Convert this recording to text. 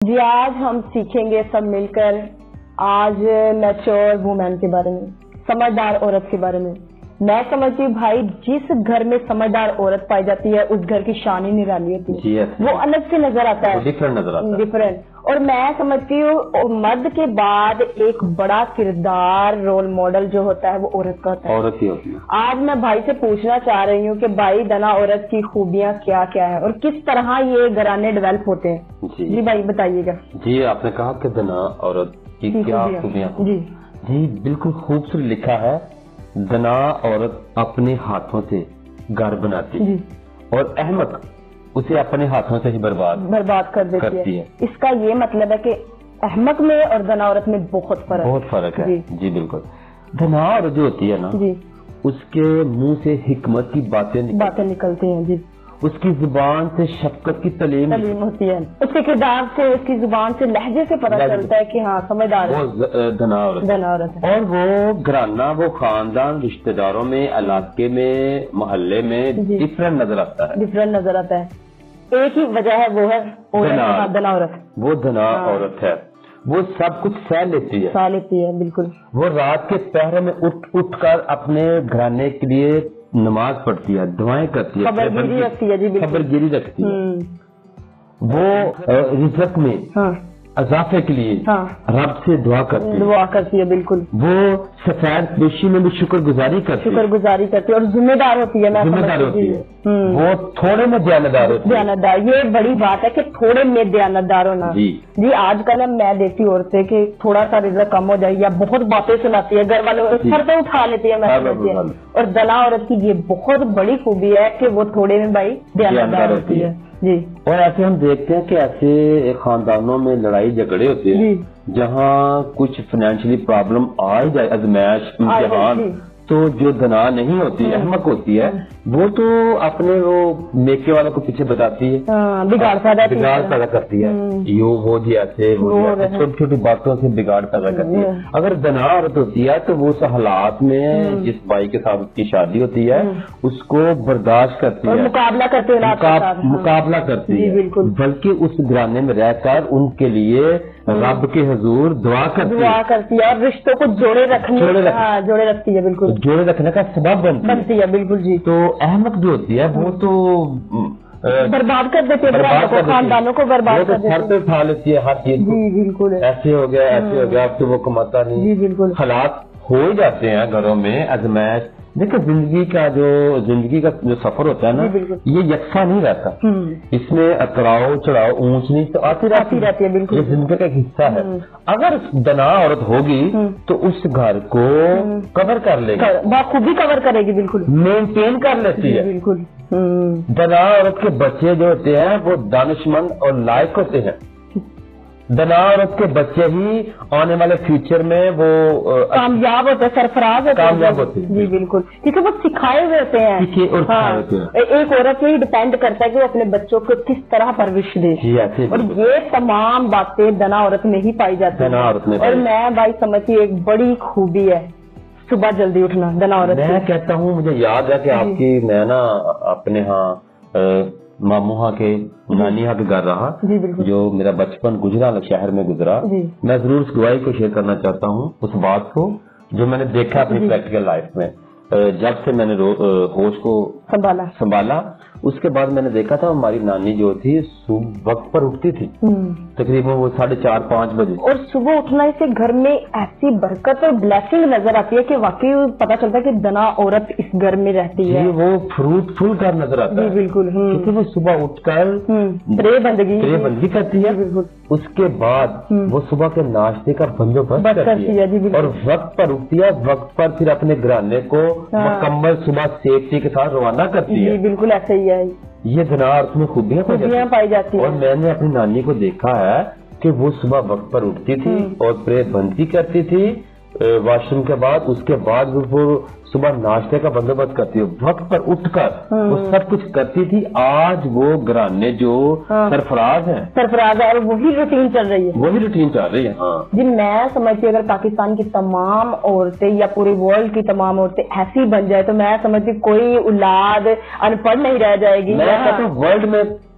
جی آج ہم سیکھیں گے سب مل کر آج میچور وومین کے بارے میں، سمجھدار عورت کے بارے میں۔ میں سمجھتی ہوں بھائی جس گھر میں سمجھدار عورت پائی جاتی ہے اس گھر کی شان ہی نرالی ہوتی ہے، وہ الگ سے نظر آتا ہے، ڈفرینٹ۔ اور میں سمجھتی ہوں مرد کے بعد ایک بڑا کردار رول ماڈل جو ہوتا ہے وہ عورت کا ہوتا ہے، عورت ہی ہوتی ہے۔ آج میں بھائی سے پوچھنا چاہ رہی ہوں کہ بھائی دنا عورت کی خوبیاں کیا کیا ہیں اور کس طرح یہ گھرانے ڈیولپ ہوتے ہیں۔ جی بھائی بتائیے گا۔ جی آپ نے کہا کہ دنا عورت کی کیا خوبیاں؟ جی بالکل خوبصورت لکھا ہے، دنا عورت اپنے ہاتھوں سے گھر بناتی ہے اور احمق اسے اپنے ہاتھوں سے ہی برباد کر دیتی ہے۔ اس کا یہ مطلب ہے کہ احمق میں اور دنا عورت میں بہت فرق ہے۔ جی بالکل، دنا عورت جو ہوتی ہے نا اس کے منہ سے حکمت کی باتیں نکلتی ہیں، جی اس کی زبان سے شفقت کی تعلیم ہوتی ہے، اس کے کردار سے، اس کی زبان سے، لہجے سے پتہ چلتا ہے کہ ہاں سمجھدار ہے، وہ دنا عورت ہے۔ اور وہ گھرانہ، وہ خاندان، رشتہ داروں میں، علاقے میں، محلے میں ڈفرینٹ نظر آتا ہے۔ ایک ہی وجہ ہے، وہ ہے دنا عورت، وہ دنا عورت ہے، وہ سب کچھ سہ لیتی ہے بالکل۔ وہ رات کے پہرے میں اٹھ کر اپنے گھرانے کے لیے نماز پڑھتی ہے، دعائیں کرتی ہے، خبرگیری رکھتی ہے، وہ رزق میں اضافے کے لیے رب سے دعا کرتی ہے، بالکل۔ وہ سفید پیشی میں بھی شکر گزاری کرتی ہے اور ذمہ دار ہوتی ہے، وہ تھوڑے میں دیانتدار ہوتی ہے۔ یہ بڑی بات ہے کہ تھوڑے میں دیانتدار ہونا۔ جی آج کل میں دیکھتی ہوں عورتیں کہ تھوڑا سا رزق کم ہو جائے یا بہت باتیں سناتی ہے، گھر والوں سر پہ اٹھا لیتی ہے، اور دنا عورت کی یہ بہت بڑی خوبی ہے کہ وہ تھوڑے میں بھائی دیانتدار ہوتی ہے۔ جی اور ایسے ہم دیکھتے ہیں کہ ایسے خاندانوں میں لڑائی جھگڑے ہوتے ہیں جہاں کچھ فائنینشلی پرابلم آ جائے، ازمائش، امتحان، تو جو دنا نہیں ہوتی، احمق ہوتی ہے، وہ تو اپنے وہ میکے والوں کو پیچھے بتاتی ہے، بگاڑ پیدا کرتی ہے، یوں ہو جی ایسے، چھوٹی چھوٹی باتوں سے بگاڑ پیدا کرتی ہے۔ اگر دنا عورت ہوتی ہے تو وہ اس حالات میں جس بھائی کے ساتھ اس کی شادی ہوتی ہے اس کو برداشت کرتی ہے، مقابلہ کرتی ہے، بلکہ اس گھرانے میں رہ کر ان کے لیے رب کے حضور دعا کرتی ہے اور رشتوں کو جوڑے رکھتی ہے، بالکل جوڑے رکھنے کا سبب بنتی ہے، بالکل جی۔ تو احمق جو ہوتی ہے وہ تو برباد کر دیتی ہے، خاندانوں کو برباد کر دیتی ہے، سر پہ اٹھا لیتی ہے ہر چیز، بالکل ایسے ہو گیا اب تو وہ کماتا نہیں، بالکل حالات ہو ہی جاتے ہیں گھروں میں، ازمائش۔ دیکھیں زندگی کا جو سفر ہوتا ہے نا یہ یکساں نہیں رہتا، اس میں اتراؤ چڑھاؤ، اونچ نیچ تو آتی رہتی ہے، بالکل یہ زندگی کا ایک حصہ ہے۔ اگر دنا عورت ہوگی تو اس گھر کو کور کر لے گی، بخوبی کور کرے گی، بالکل مینٹین کر لیتی ہے، بالکل۔ دنا عورت کے بچے جو ہوتے ہیں وہ دانش مند اور لائق ہوتے ہیں، دنا عورت کے بچے ہی آنے والے فیوچر میں وہ کامیاب ہوتے ہیں، سرفراز ہوتے ہیں، جی بالکل، کیونکہ وہ سکھائے ہوئے ہوتے ہیں۔ ایک عورت ہی ڈپینڈ کرتا ہے کہ وہ اپنے بچوں کو کس طرح پرورش دے، اور یہ تمام باتیں دنا عورت میں ہی پائی جاتی ہیں۔ اور میں بھائی سمجھتی ایک بڑی خوبی ہے صبح جلدی اٹھنا دنا عورت۔ میں کہتا ہوں، مجھے یاد ہے کہ آپ کی میں نا اپنے ہاں ماموں ہاں کے نانی ہاں کے گھر رہا، جو میرا بچپن گجرا شہر میں گزرا، میں ضرور اس گواہی کو شیئر کرنا چاہتا ہوں، اس بات کو جو میں نے دیکھا اپنی پریکٹیکل لائف میں، جب سے میں نے ہوش کو سنبھالا اس کے بعد میں نے دیکھا تھا ہماری نانی جو تھی وقت پر اٹھتی تھی، تقریباً وہ 4:30-5 بجے، اور صبح اٹھنا سے گھر میں ایسی برکت اور بلیسنگ نظر آتی ہے کہ واقعی پتا چلتا ہے کہ دنا عورت اس گھر میں رہتی ہے، وہ فروٹفل گھر نظر آتا ہے، بالکل، کیونکہ وہ صبح اٹھ کر پرے بندگی کرتی ہے، اس کے بعد وہ صبح کے ناشتے کا بندوبست کرتی ہے اور وقت پر اٹھتی ہے، وقت پر پھر اپنے گھرانے کو مکمل صبح سیفٹی کے ساتھ روانہ کرتی ہے، بالکل ایسا ہی ہے۔ یہ دنا عورت میں خوبیاں پائی جاتی ہیں، اور میں نے اپنی نانی کو دیکھا ہے کہ وہ صبح وقت پر اٹھتی تھی اور پرے بندی کرتی تھی واش روم کے بعد، اس کے بعد وہ صبح ناشتے کا بندوبست کرتی ہے، وقت پر اٹھ کر وہ سب کچھ کرتی تھی۔ آج وہ گھرانے جو سرفراز ہے اور وہی روٹین چل رہی ہے، ہاں جی میں سمجھتی ہوں اگر پاکستان کی تمام عورتیں یا پورے ورلڈ کی تمام عورتیں ایسی بن جائے تو میں سمجھتی کوئی اولاد ان پڑھ نہیں رہ جائے گی۔ میں کہتا ہوں ورلڈ میں